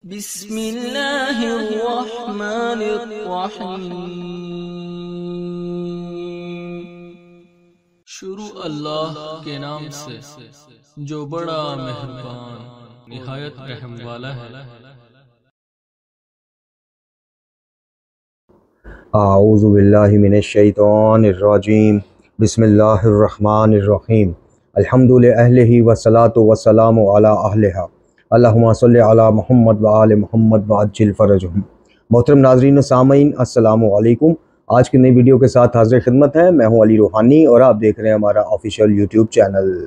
बिस्मिल्लाहिर्रहमानिर्रहीम। शुरू अल्लाह के नाम से जो बड़ा मेहरबान निहायत रहम वाला है। आऊज़ु बिल्लाहि मिनश शैतानिर रजीम। बिस्मिल्लाहिर्रहमानिर्रहीम। अल्हम्दुलिल्लाहि अहलिही वस्सलातु वस्सलामु अला अहलिहा। अल्लाहुम्मा सल्लि अला मुहम्मद व आले मुहम्मद व अज्जिल फरजहुम। मोहतरम नाज़रीन व सामीन, अस्सलामु अलैकुम। आज की नई वीडियो के साथ हाज़िर खिदमत है। मैं हूँ अली रूहानी और आप देख रहे हैं हमारा ऑफिशियल यूट्यूब चैनल।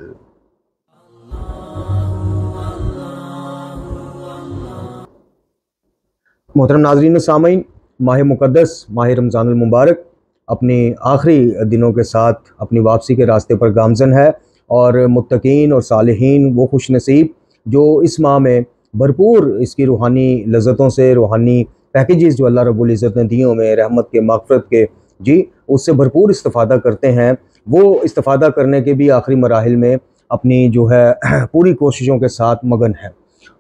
मोहतरम नाज़रीन व सामीन, माह मुक़द्दस माह रमज़ानुल मुबारक अपने आखिरी दिनों के साथ अपनी वापसी के रास्ते पर गामज़न है और मुत्तकीन और सालिहीन वो खुश नसीब जो इस माह में भरपूर इसकी रूहानी लज़्ज़तों से, रूहानी पैकेजेस जो अल्लाह रब्बुल इज़्ज़त ने दिए हुए रहमत के, मग़फ़िरत के, जी उससे भरपूर इस्तिफ़ादा करते हैं। वो इस्तिफ़ादा करने के भी आखिरी मराहिल में अपनी जो है पूरी कोशिशों के साथ मगन है।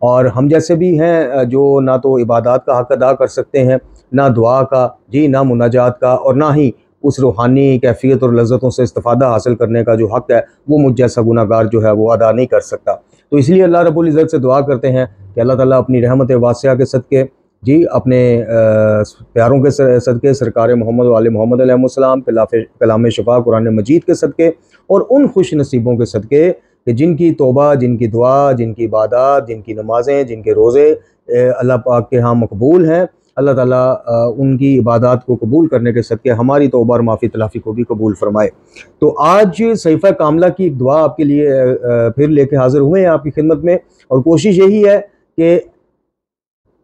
और हम जैसे भी हैं जो ना तो इबादत का हक़ अदा कर सकते हैं, ना दुआ का, जी ना मुनाजात का, और ना ही उस रूहानी कैफ़ियत और लज़्ज़तों से इस्तिफ़ादा हासिल करने का जो हक़ है वो मुझ जैसा गुनाहगार जो है वो अदा नहीं कर सकता। तो इसलिए अल्लाह रब्बुल इज़्ज़त से दुआ करते हैं कि अल्लाह ताला अपनी रहमत वासिया के सदक़े, जी अपने प्यारों के सदक़े, सरकार मोहम्मद वाले मोहम्मद अलैहिस्सलाम, कलाम शफ़ा कुरान मजीद के सदक़े और उन खुश नसीबों के सदक़े कि जिनकी तौबा, जिनकी दुआ, जिनकी इबादत, जिनकी नमाज़ें, जिनके रोज़े अल्लाह पाक के यहाँ मकबूल हैं, अल्लाह ताला उनकी इबादत को कबूल करने के सदक़े हमारी तौबा और माफ़ी तलाफ़ी को भी कबूल फ़रमाए। तो आज सहीफ़ा कामला की एक दुआ आपके लिए फिर लेके हाज़िर हुए हैं आपकी खिदमत में, और कोशिश यही है कि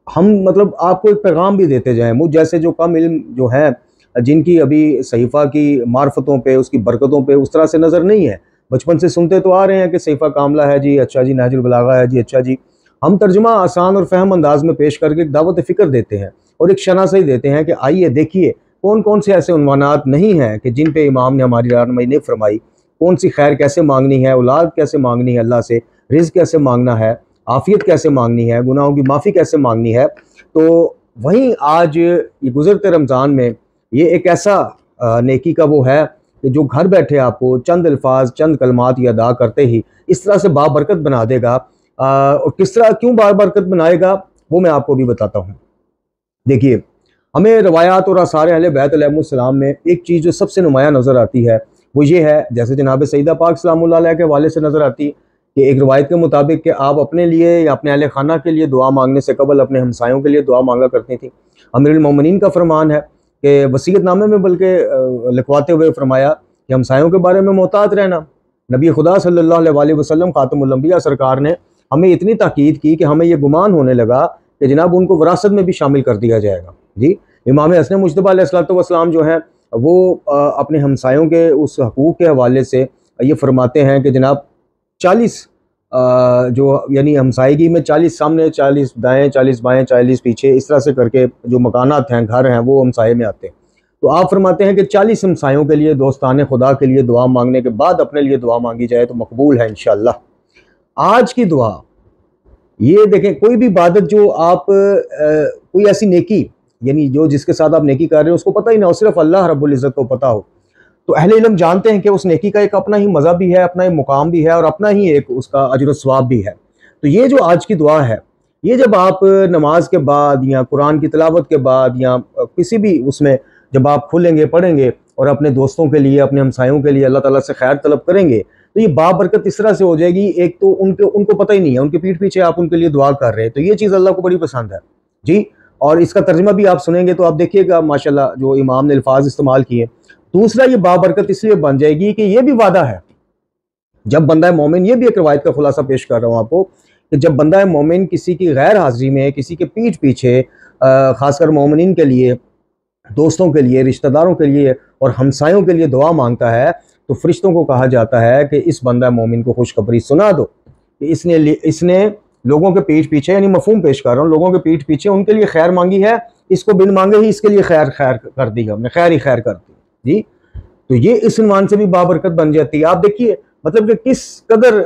हम मतलब आपको एक पैगाम भी देते जाएँ। मुझ जैसे जो कम इल्म जो हैं, जिनकी अभी सहीफ़ा की मार्फतों पे, उसकी बरकतों पे उस तरह से नज़र नहीं है, बचपन से सुनते तो आ रहे हैं कि सहीफ़ा कामला है जी, अच्छा जी, नहजुल बलागा है जी, अच्छा जी। हम तर्जुमा आसान और फ़हम अंदाज में पेश करके एक दावत फ़िक्र देते हैं और एक शनासाई देते हैं कि आइए देखिए कौन कौन से ऐसे उन्वानात नहीं हैं कि जिन पे इमाम ने हमारी रहनुमाई नहीं फरमाई, कौन सी खैर कैसे मांगनी है, औलाद कैसे मांगनी है अल्लाह से, रिज़्क़ कैसे मांगना है, आफ़ियत कैसे मांगनी है, गुनाहों की माफ़ी कैसे मांगनी है। तो वहीं आज ये गुज़रते रमज़ान में ये एक ऐसा नेकी का वो है कि जो घर बैठे आपको चंद अल्फाज, चंद कलमात ये अदा करते ही इस तरह से बाबरकत बना देगा। और किस तरह, क्यों बाबरकत बनाएगा, वो मैं आपको भी बताता हूँ। देखिए, हमें रवायात और आसार अहले बैत अलैहिस्सलाम में एक चीज़ जो सबसे नुमायाँ नज़र आती है वो ये है, जैसे जनाब सईदा पाक सलामुल्लाह अलैहा के हवाले से नज़र आती कि एक रवायत के मुताबिक कि आप अपने लिए या अपने अहले खाना के लिए दुआ मांगने से कबल अपने हमसायों के लिए दुआ मांगा करती थी। अमीरुल मोमिनीन का फरमान है कि वसीयतनामे में बल्कि लिखवाते हुए फरमाया कि हमसायों के बारे में मोहतात रहना। नबी खुदा सल्लल्लाहु अलैहि वसल्लम खातमुल अंबिया सरकार ने हमें इतनी ताकीद की कि हमें ये गुमान होने लगा कि जनाब उनको विरासत में भी शामिल कर दिया जाएगा। जी, इमाम हसन मुज्तबा अलैहिस्सलाम जो हैं वो अपने हमसायों के उस हकूक़ के हवाले से ये फरमाते हैं कि जनाब 40 जो यानी हमसायगी में 40 सामने, 40 दाएँ, 40 बाएँ, 40 पीछे, इस तरह से करके जो मकानात हैं, घर हैं, वो हमसाये में आते हैं। तो आप फरमाते हैं कि 40 हमसायों के लिए, दोस्तान खुदा के लिए दुआ मांगने के बाद अपने लिए दुआ मांगी जाए तो मकबूल है इंशाअल्लाह। आज की दुआ ये देखें, कोई भी इबादत जो आप कोई ऐसी नेकी यानी जो जिसके साथ आप नेकी कर रहे हो उसको पता ही ना हो, सिर्फ अल्लाह रब्बुल इज़्ज़त को पता हो, तो अहले इल्म जानते हैं कि उस नेकी का एक अपना ही मज़ा भी है, अपना ही मुकाम भी है और अपना ही एक उसका अजर व सवाब भी है। तो ये जो आज की दुआ है, ये जब आप नमाज के बाद या कुरान की तिलावत के बाद या किसी भी उसमें जब आप खुलेंगे, पढ़ेंगे और अपने दोस्तों के लिए, अपने हमसायों के लिए अल्लाह ताला से खैर तलब करेंगे, तो ये बाबरकत इस तरह से हो जाएगी। एक तो उनको पता ही नहीं है, उनके पीठ पीछे आप उनके लिए दुआ कर रहे हैं, तो ये चीज़ अल्लाह को बड़ी पसंद है जी। और इसका तर्जुमा भी आप सुनेंगे तो आप देखिएगा माशाल्लाह जो इमाम ने अल्फाज इस्तेमाल किए। दूसरा, ये बाबरकत इसलिए बन जाएगी कि ये भी वादा है, जब बंदा मोमिन, ये भी एक रवायत का खुलासा पेश कर रहा हूँ आपको, कि जब बंदा मोमिन किसी की गैर हाजिरी में, किसी के पीठ पीछे, ख़ासकर मोमिनीन के लिए, दोस्तों के लिए, रिश्तेदारों के लिए और हमसायों के लिए दुआ मांगता है, तो फरिश्तों को कहा जाता है कि इस बंदा मोमिन को खुशखबरी सुना दो कि इसने लोगों के पीठ पीछे, यानी मफहूम पेश कर रहा हूँ, लोगों के पीठ पीछे उनके लिए खैर मांगी है, इसको बिन मांगे ही इसके लिए खैर कर दी, हमने खैर ही खैर कर दी जी। तो ये इस उन्वान से भी बाबरकत बन जाती है। आप देखिए मतलब कि किस कदर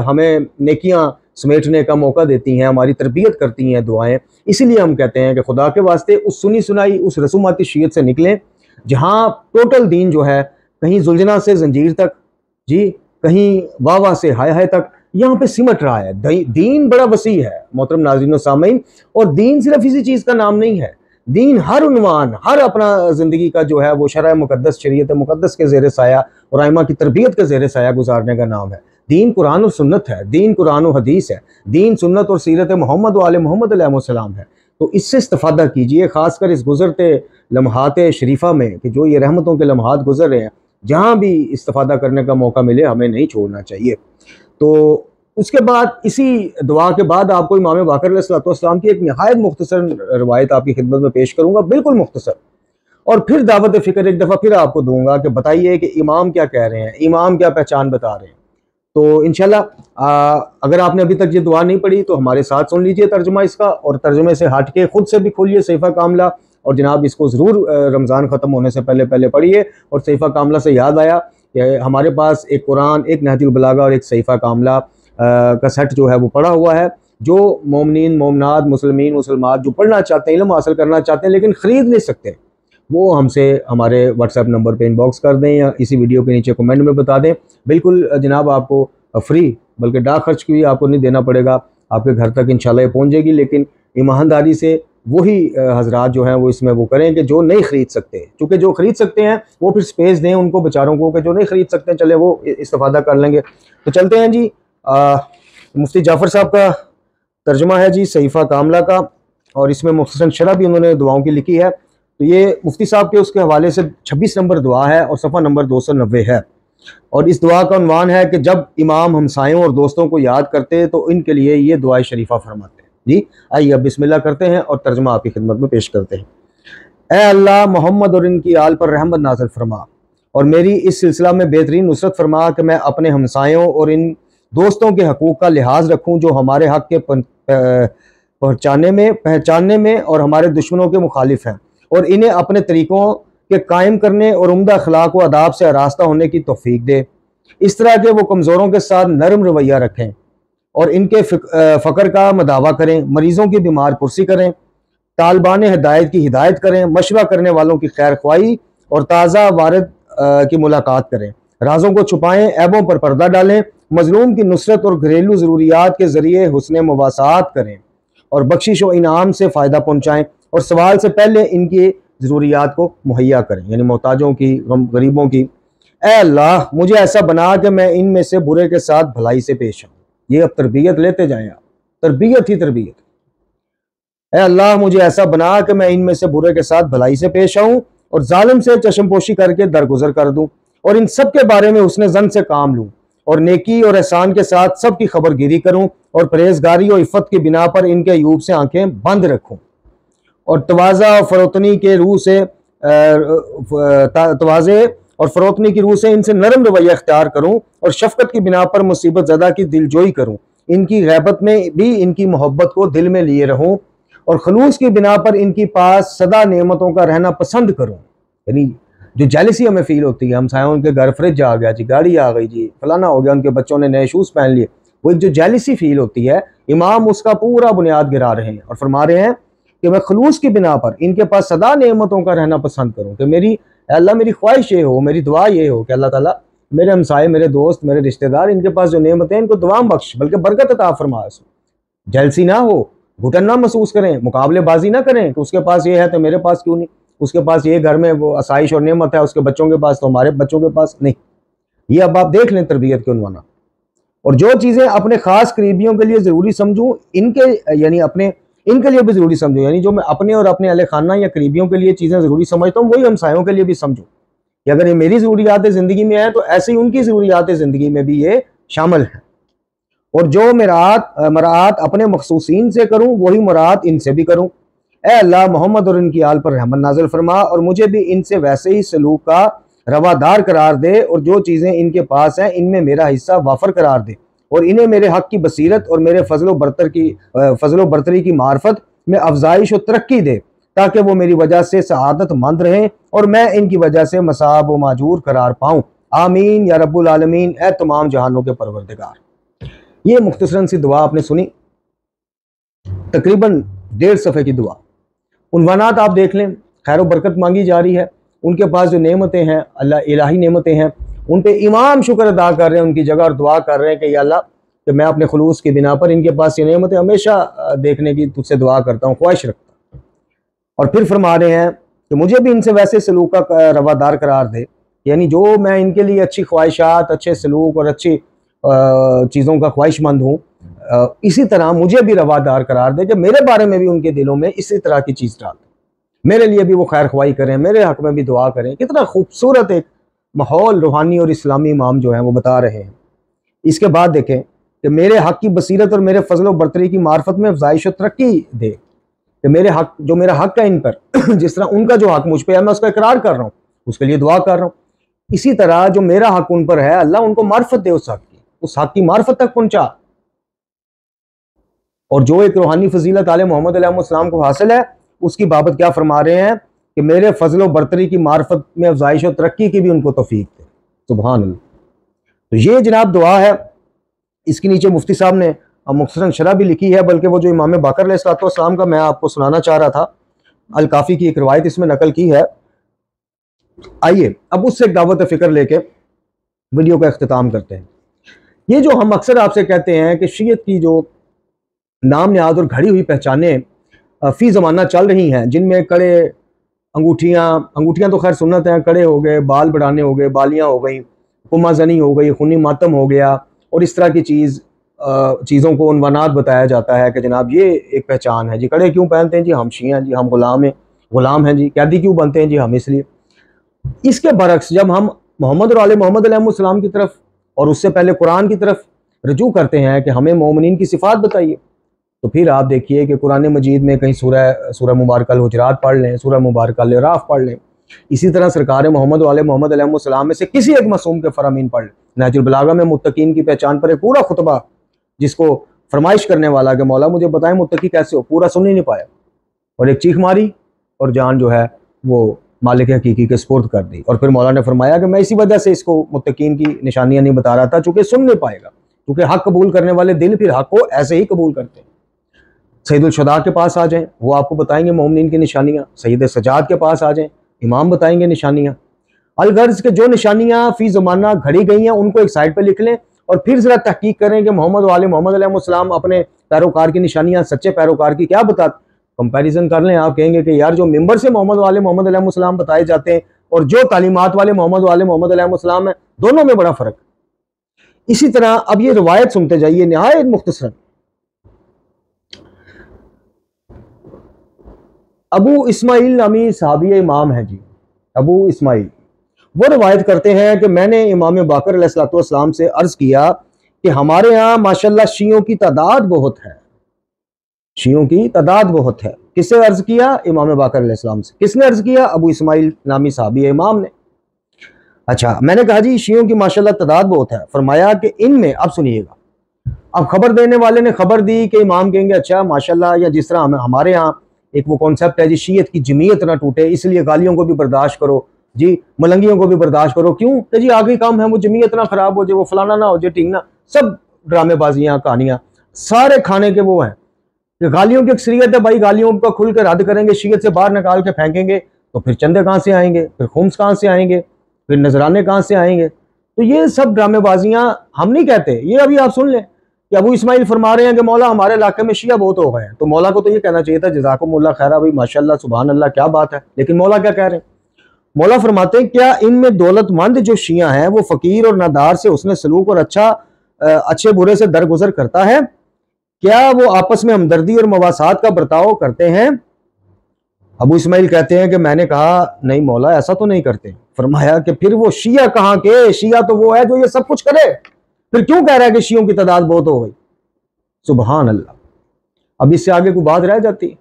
हमें नेकियां समेटने का मौका देती हैं, हमारी तरबियत करती हैं दुआएं। इसीलिए हम कहते हैं कि खुदा के वास्ते उस सुनी सुनाई उस रसूमाती शीयत से निकलें जहाँ टोटल दीन जो है कहीं जुलझना से जंजीर तक जी, कहीं वाह वाह से हाय हाय तक यहाँ पे सिमट रहा है। दीन बड़ा वसी है मोहतरम नाज़रीन व सामीन, और दीन सिर्फ इसी चीज़ का नाम नहीं है। दीन हर उन्वान, हर अपना ज़िंदगी का जो है वो शरअ मुक़द्दस, शरीयत मुक़द्दस के ज़ेर साया और आइमा की तरबियत के ज़ेर साया गुजारने का नाम है। दीन कुरान और सुन्नत है, दीन कुरान और हदीस है, दीन सुन्नत और सीरत मोहम्मद व आले मोहम्मद अलैहिस्सलाम है। तो इससे इस्तिफ़ादा कीजिए, ख़ासकर इस गुज़रते लम्हात शरीफा में कि जो ये रहमतों के लम्हात गुजर रहे हैं, जहाँ भी इस्तिफ़ादा करने का मौका मिले हमें नहीं छोड़ना चाहिए। तो उसके बाद इसी दुआ के बाद आपको इमाम बाकर अलैहिस्सलाम की एक नहायत मुख्तसर रवायत आपकी खिदमत में पेश करूँगा, बिल्कुल मुख्तसर, और फिर दावत फ़िक्र एक दफ़ा फिर आपको दूंगा कि बताइए कि इमाम क्या कह रहे हैं, इमाम क्या पहचान बता रहे हैं। तो इंशाल्लाह अगर आपने अभी तक ये दुआ नहीं पढ़ी तो हमारे साथ सुन लीजिए तर्जुमा इसका, और तर्जुमे से हट के खुद से भी खोलिए सहीफ़ा कामला, और जनाब इसको ज़रूर रमज़ान ख़त्म होने से पहले पढ़िए। और सहीफ़ा कामला से याद आया कि हमारे पास एक कुरान, एक नहजुल बलागा और एक सहीफ़ा कामला का सेट जो है वो पड़ा हुआ है। जो मोमिनीन मोमनात मुसलमीन मुसलमात जो पढ़ना चाहते हैं, इल्म हासिल करना चाहते हैं लेकिन ख़रीद नहीं सकते, वो हमसे हमारे व्हाट्सएप नंबर पे इनबॉक्स कर दें या इसी वीडियो के नीचे कमेंट में बता दें। बिल्कुल जनाब आपको फ्री, बल्कि डाक खर्च की भी आपको नहीं देना पड़ेगा, आपके घर तक इंशाल्लाह ये पहुँच जाएगी। लेकिन ईमानदारी से वही हजरात जो हैं वो इसमें वो करें कि जो नहीं ख़रीद सकते, क्योंकि जो ख़रीद सकते हैं वो फिर स्पेस दें उनको बेचारों को, कि जो नहीं ख़रीद सकते हैं चले वो इस्तिफ़ादा कर लेंगे। तो चलते हैं जी, मुफ्ती जाफ़र साहब का तर्जुमा है जी सहीफ़ा कामला का, और इसमें मुख्तसरन शरह भी उन्होंने दुआओं की लिखी है। तो ये मुफ्ती साहब के उसके हवाले से 26 नंबर दुआ है और सफ़ा नंबर 290 है। और इस दुआ का उन्वान है कि जब इमाम हमसायों और दोस्तों को याद करते तो इनके लिए ये दुआ शरीफा फरमाते हैं जी। आइए अब बिस्मिल्लाह करते हैं और तर्जुमा आपकी खिदमत में पेश करते हैं। ए अल्लाह, मोहम्मद और इनकी आल पर रहमत नाज़िल फरमा और मेरी इस सिलसिला में बेहतरीन नुसरत फरमा कि मैं अपने हमसायों और इन दोस्तों के हकूक़ का लिहाज रखूँ जो हमारे हक़ के पहचानने में और हमारे दुश्मनों के मुखालिफ हैं, और इन्हें अपने तरीक़ों के कायम करने और उम्दा अखलाक व आदाब से आरास्ता होने की तौफीक दे। इस तरह के वो कमज़ोरों के साथ नरम रवैया रखें और इनके फ़क्र का मदावा करें, मरीज़ों की बीमार पुरसी करें, तालिबान हिदायत की हिदायत करें, मशवरा करने वालों की खैर ख्वाही और ताज़ा वारिद की मुलाकात करें, राज़ों को छुपाएं, ऐबों पर पर्दा डालें, मजलूम की नुसरत और घरेलू ज़रूरियात के ज़रिए हुस्न मवासात करें और बख्शिश व इनाम से फ़ायदा पहुँचाएँ और सवाल से पहले इनकी ज़रूरियात को मुहैया करें, यानी मोहताजों की, गरीबों की। ए अल्लाह, मुझे ऐसा बना कि मैं इनमें से बुरे के साथ भलाई से पेश आऊँ। ये अब तरबियत लेते जाएं आप, तरबियत ही तरबियत। ए अल्लाह, मुझे ऐसा बना कि मैं इनमें से बुरे के साथ भलाई से पेश आऊँ और जालिम से चश्मपोशी करके दरगुजर कर दूँ और इन सब के बारे में उसने जन से काम लूँ और नेकी और एहसान के साथ सबकी खबरगिरी करूँ और परहेजगारी और इफ़्फ़त की बिना पर इनके अयूब से आंखें बंद रखूँ और तवाज़ा और फ़रोतनी के रूह से तवाज़े और फ़रोतनी की रूह से इनसे नरम रवैया इख्तियार करूँ और शफ़क़त की बिना पर मुसीबत ज़दा की दिलजोई करूँ, इनकी गैबत में भी इनकी मोहब्बत को दिल में लिए रहूँ और खलूस की बिना पर इनकी पास सदा नेमतों का रहना पसंद करूँ। यानी जो जेलसी हमें फ़ील होती है, हम साया उनके घर फ्रिज आ गया जी, गाड़ी आ गई जी, फलाना हो गया, उनके बच्चों ने नए शूज़ पहन लिए, वो एक जो जेलसी फ़ील होती है, इमाम उसका पूरा बुनियाद गिरा रहे हैं और फरमा रहे हैं कि मैं खलूस की बिना पर इनके पास सदा नेमतों का रहना पसंद करूँ। कि मेरी अल्लाह, मेरी ख्वाहिश ये हो, मेरी दुआ ये हो कि अल्लाह ताला मेरे हमसाए, मेरे दोस्त, मेरे रिश्तेदार, इनके पास जो नेमतें हैं इनको दुआम बख्श, बल्कि बरकत अता फरमा। जेलसी ना हो, घुटन ना महसूस करें, मुकाबलेबाजी ना करें कि उसके पास ये है तो मेरे पास क्यों नहीं, उसके पास ये घर में वो आसाइश और नेमत है, उसके बच्चों के पास तो हमारे बच्चों के पास नहीं। ये अब आप देख लें तरबियत के उन्वाना। और जो चीज़ें अपने ख़ास करीबियों के लिए ज़रूरी समझूँ, इनके यानी अपने इनके लिए भी ज़रूरी समझूँ, यानी जो मैं अपने और अपने अहले खाना या करीबियों के लिए चीज़ें ज़रूरी समझता हूँ, वही हमसायों के लिए भी समझूँ कि अगर ये मेरी ज़रूरियात ज़िंदगी में है तो ऐसे ही उनकी ज़रूरियात ज़िंदगी में भी ये शामिल हैं। और जो मरात अपने मखसूसीन से करूँ, वही मरात इनसे भी करूँ। ए अल्लाह, मोहम्मद और इनकी आल पर रहमत नाज़िल फरमा और मुझे भी इनसे वैसे ही सलूक का रवादार करार दे और जो चीज़ें इनके पास हैं इनमें मेरा हिस्सा वाफर करार दे और इन्हें मेरे हक़ की बसीरत और मेरे फ़ज़लो बरतरी की मार्फत में अफजाइश और तरक्की दे ताकि वो मेरी वजह से सआदत मंद रहें और मैं इनकी वजह से मसाब व माजूर करार पाऊँ। आमीन या रब्बुल आलमीन। ए तमाम जहानों के परवरदिगार। ये मुख्तसरन सी दुआ आपने सुनी, तकरीबन 1.5 सफ़े की दुआ। उन्वानात आप देख लें, खैर बरकत मांगी जा रही है। उनके पास जो नेमतें हैं, अल्लाह इलाही नेमतें हैं, उन पे इमाम शुक्र अदा कर रहे हैं उनकी जगह, और दुआ कर रहे हैं कि या अल्लाह कि मैं अपने खुलूस की बिना पर इनके पास ये नेमतें हमेशा देखने की तुझसे दुआ करता हूँ, ख्वाहिश रखता हूँ। और फिर फरमा रहे हैं कि मुझे भी इनसे वैसे सलूक का रवादार करार दे, यानी जो मैं इनके लिए अच्छी ख्वाहिशात, अच्छे सलूक और अच्छी चीज़ों का ख्वाहिशमंद हूँ, इसी तरह मुझे भी रवादार करार दे कि मेरे बारे में भी उनके दिलों में इसी तरह की चीज़ डाल, मेरे लिए भी वो खैर ख्वाही करें, मेरे हक़ में भी दुआ करें। कितना खूबसूरत एक माहौल रूहानी और इस्लामी इमाम जो हैं वो बता रहे हैं। इसके बाद देखें कि मेरे हक़ की बसीरत और मेरे फजल व बरतरी की मार्फत में अफजाइश और तरक्की दे, कि मेरे हक़, जो मेरा हक़ है इन पर जिस तरह उनका जो हक़ मुझ पर है मैं उसका इकरार कर रहा हूँ, उसके लिए दुआ कर रहा हूँ, इसी तरह जो मेरा हक़ उन पर है अल्लाह उनको मार्फत दे, उस हक़ की मार्फत तक पहुँचा। और जो एक रूहानी फजीलत आले मोहम्मद अलैहिस्सलाम को हासिल है उसकी बाबत क्या फरमा रहे हैं कि मेरे फजल व बरतरी की मार्फत में अफजाइश और तरक्की की भी उनको तौफीक दे। सुभान अल्लाह। तो ये जनाब दुआ है। इसके नीचे मुफ्ती साहब ने मुख्तसरन शरह भी लिखी है, बल्कि वो जो इमाम बाकर अलैहिस्सलाम का मैं आपको सुनाना चाह रहा था, अल काफ़ी की एक रवायत इसमें नकल की है। आइए अब उससे एक दावत फ़िक्र लेके वीडियो का अख्तिताम करते हैं। ये जो हम अक्सर आपसे कहते हैं कि शीयत की जो नाम नियाद और घड़ी हुई पहचानें फ़ी ज़माना चल रही हैं, जिनमें कड़े, अंगूठियाँ तो खैर सुन्नत हैं, कड़े हो गए, बाल बढ़ाने हो गए, बालियाँ हो गई, कुमाजनी हो गई, खूनी मातम हो गया, और इस तरह की चीज़ों को उन्वानात बताया जाता है कि जनाब ये एक पहचान है जी। कड़े क्यों पहनते हैं जी? हम शिया हैं जी, हम गुलाम हैं जी। कैदी क्यों बनते हैं जी? हम इसलिए। इसके बरक्स जब हम मोहम्मद और आले मोहम्मद अलैहिस्सलाम की तरफ और उससे पहले कुरान की तरफ रजू करते हैं कि हमें मोमिनीन की सिफ़ात बताइए, तो फिर आप देखिए कि कुरान मजीद में कहीं सूरह मुबारक हुजरात पढ़ लें, सूरह मुबारक अराफ पढ़ लें, इसी तरह सरकार मोहम्मद वाले मोहम्मद अलैहिस्सलाम में से किसी एक मासूम के फरामीन पढ़ लें। नहजुल बलागा में मुत्तकीन की पहचान पर एक पूरा खुतबा, जिसको फरमाइश करने वाला कि मौला मुझे बताएं मुत्तकी कैसे हो, पूरा सुन ही नहीं पाया, और एक चीख मारी और जान जो है वो मालिक हकीकी के सुपुर्द कर दी। और फिर मौला ने फरमाया कि मैं इसी वजह से इसको मुत्तकीन की निशानियां नहीं बता रहा था, चूँकि सुन नहीं पाएगा, क्योंकि हक कबूल करने वाले दिल फिर हक को ऐसे ही कबूल करते हैं। सैयदुल शुहदा के पास आ जाएं, वो आपको बताएंगे मोमिनीन की निशानियाँ। सैयद सजाद के पास आ जाएं, इमाम बताएंगे निशानियाँ। अलगर्ज के जो निशानियाँ फ़ी ज़माना घड़ी गई हैं उनको एक साइड पर लिख लें, और फिर ज़रा तहकीक करें कि मोहम्मद वाले मोहम्मद अलैहिस्सलाम अपने पैरोकार की निशानियाँ सच्चे पैरोकार की क्या बता, कंपैरिजन कर लें। आप कहेंगे कि यार जो मिंबर से मोहम्मद वाले मोहम्मद अलैहिस्सलाम बताए जाते हैं और जो तालीमात वाले मोहम्मद अलैहिस्सलाम है, दोनों में बड़ा फ़र्क। इसी तरह अब ये रवायत सुनते जाइए, निहायत मुख्तसर। अबू इस्माइल नामी सहाबी इमाम है जी, अबू इस्माइल, वो रवायत करते हैं कि मैंने इमाम बाकर अलैहिस्सलाम से अर्ज़ किया कि हमारे यहाँ माशाल्लाह शियों की तादाद बहुत है, शियों की तादाद बहुत है। किससे अर्ज़ किया? इमाम बाकर अलैहिस्सलाम से। किसने अर्ज़ किया? अबू इस्माइल नामी सहाबी इमाम ने। अच्छा, मैंने कहा जी शियों की माशाल्लाह तादाद बहुत है। फरमाया कि इनमें, अब सुनिएगा, अब खबर देने वाले ने खबर दी कि इमाम कहेंगे अच्छा माशाल्लाह, या जिस तरह हमारे यहाँ एक वो कॉन्सेप्ट है जी, शीयत की जमीयत ना टूटे, इसलिए गालियों को भी बर्दाश्त करो जी, मलंगियों को भी बर्दाश्त करो। क्यों? कि जी आगे काम है वो जमीयत ना खराब हो जाए, वो फलाना ना हो जाए, टींगना, सब ड्रामेबाजियाँ, कहानियाँ, सारे खाने के वो हैं कि गालियों की अक्सरियत है भाई, गालियों का खुल कर रद्द करेंगे, शीयत से बाहर निकाल के फेंकेंगे, तो फिर चंदे कहाँ से आएंगे, फिर खुम्स कहाँ से आएंगे, फिर नजराने कहाँ से आएंगे। तो ये सब ड्रामेबाजियाँ हम नहीं कहते, ये अभी आप सुन लें कि अबू इस्माइल फरमा रहे हैं कि मौला हमारे इलाके में शिया बहुत हो गए हैं। तो मौला को तो ये कहना चाहिए था जज़ाकुमुल्लाह खैरा भाई, माशाल्लाह सुभान अल्लाह, क्या बात है। लेकिन मौला क्या कह रहे हैं? मौला फरमाते हैं क्या इनमें दौलतमंद जो शिया हैं वो फकीर और नादार से उसने सलूक और अच्छे बुरे से दरगुजर करता है? क्या वो आपस में हमदर्दी और मवासात का बर्ताव करते हैं? अबू इस्माइल कहते हैं कि मैंने कहा नहीं मौला, ऐसा तो नहीं करते। फरमाया कि फिर वो शिया कहाँ के? शिया तो वो है जो ये सब कुछ करे, फिर क्यों कह रहा है कि शियों की तादाद बहुत हो गई? सुभान अल्लाह। अब इससे आगे कोई बात रह जाती?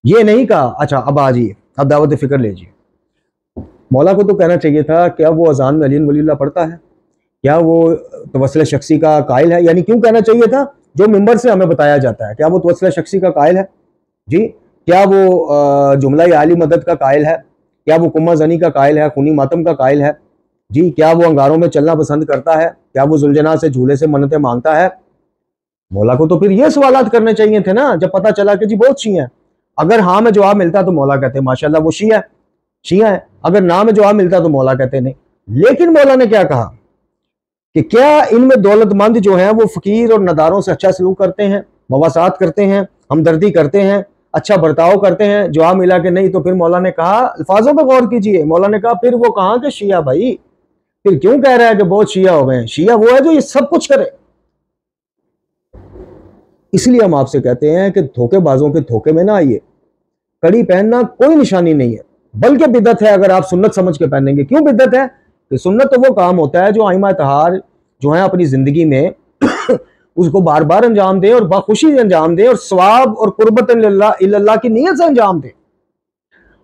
ये नहीं कहा। अच्छा अब आ जाइए, अब दावत फिक्र लीजिए। मौला को तो कहना चाहिए था क्या वो अजान में अली वलील्लाह पढ़ता है? क्या वो तवस्सुल शख्सी का कायल है? यानी क्यों कहना चाहिए था? जो मिंबर से हमें बताया जाता है, क्या वो तवस्सुल शख्सी का कायल है जी? क्या वो जुमला आली मदद का कायल है? क्या वो कुम्मा जनी का कायल है, खूनी मातम का कायल है जी? क्या वो अंगारों में चलना पसंद करता है? क्या वो जुलजना से झूले से मन्नतें मांगता है? मौला को तो फिर ये सवालात करने चाहिए थे ना, जब पता चला कि जी बहुत शिया है। अगर हाँ में जवाब मिलता तो मौला कहते माशाल्लाह वो शिया है, अगर ना में जवाब मिलता तो मौला कहते नहीं। लेकिन मौला ने क्या कहा कि क्या इनमें दौलतमंद जो हैं वो फकीर और नदारों से अच्छा सलूक करते हैं, मवासात करते हैं, हमदर्दी करते हैं, अच्छा बर्ताव करते हैं? जवाब मिला कि नहीं। तो फिर मौला ने कहा, अल्फाजों पर गौर कीजिए, मौला ने कहा फिर वो कहाँ के शिया भाई, फिर क्यों कह रहा है कि बहुत शिया हो गए? शिया वो है जो ये सब कुछ करे। इसलिए हम आपसे कहते हैं कि धोखेबाजों के धोखे में ना आइए। कड़ी पहनना कोई निशानी नहीं है, बल्कि बिदत है अगर आप सुन्नत समझ के पहनेंगे। क्यों बिदत है? कि सुन्नत तो वो काम होता है जो आइमा तहार जो है अपनी जिंदगी में उसको बार बार अंजाम दे और बाखुशी से अंजाम दे और सवाब और कुर्बतन इल्लल्लाह की नीयत से अंजाम दे।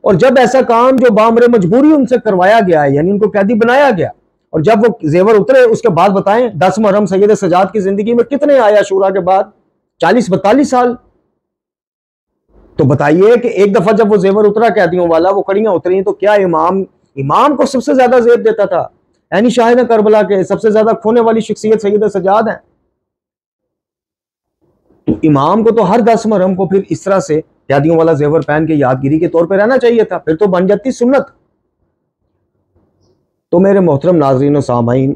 और जब ऐसा काम जो बामरे मजबूरी उनसे करवाया गया है, यानी उनको कैदी बनाया गया, और जब वो जेवर उतरे उसके बाद बताएं 10 मुहर्रम सैयद सजाद की जिंदगी में कितने आया शूरा के बाद? 40-42 साल। तो बताइए कि एक दफा जब वो जेवर उतरा कैदियों वाला, वो कड़ियां उतरी, तो क्या इमाम को सबसे ज्यादा जेब देता था? यानी शाहिद करबला के सबसे ज्यादा खोने वाली शख्सियत सैयद सजाद है। तो इमाम को तो हर 10 मुहर्रम को फिर इस तरह से कैदियों वाला जेवर पहन के यादगिरी के तौर पर रहना चाहिए था, फिर तो बन जाती सुन्नत। तो मेरे मोहतरम नाज़रीन और सामाईन,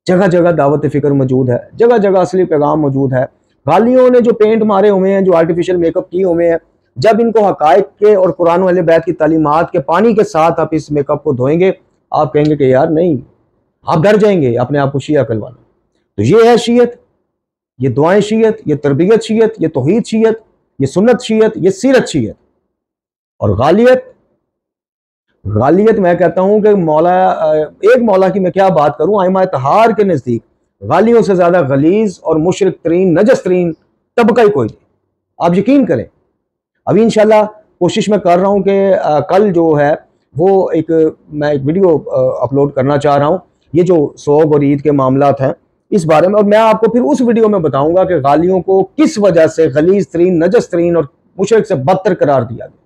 जगह जगह दावत फिक्र मौजूद है, जगह जगह असली पैगाम मौजूद है। गालियों ने जो पेंट मारे हुए हैं, जो आर्टिफिशियल मेकअप किए हुए हैं, जब इनको हकायक के और कुरान वाले बैत की तालीमात के पानी के साथ आप इस मेकअप को धोएंगे, आप कहेंगे कि यार नहीं, आप डर जाएंगे अपने आप को शिया कहलवाना। तो ये है शीयत, ये दुआएं शीयत, ये तरबियत शीयत, ये तौहीद शीयत, ये सुन्नत शीयत, ये सीरत शीयत। और गालियत मैं कहता हूं कि एक मौला की मैं क्या बात करूं, आइमा तहार के नजदीक गालियों से ज्यादा गलीज और मुशरिक तरीन नजस तरीन तबका ही कोई नहीं, आप यकीन करें। अभी इंशाल्लाह कोशिश मैं कर रहा हूं कि कल जो है वो मैं एक वीडियो अपलोड करना चाह रहा हूं, ये जो सोग और ईद के मामलात हैं इस बारे में, और मैं आपको फिर उस वीडियो में बताऊंगा कि गालियों को किस वजह से गलीज तरीन, नजस तरीन और मुशरिक से बदतर करार दिया गया।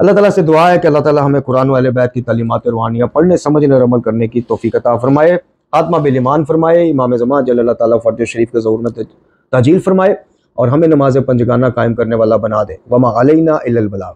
अल्लाह ताला से दुआ है कि अल्लाह ताला हमें कुरान वाले बैत की तालीमात रूहानियाँ पढ़ने, समझने और अमल करने की तौफीक अता फरमाए, आत्मा बिल ईमान फरमाए, इमाम ज़मान जल अल्लाह ताला फर्ज शरीफ के ज़हूर में ताजील फरमाए और हमें नमाज पंजगाना कायम करने वाला बना दे। वमा अलैना इल्लल बलाग।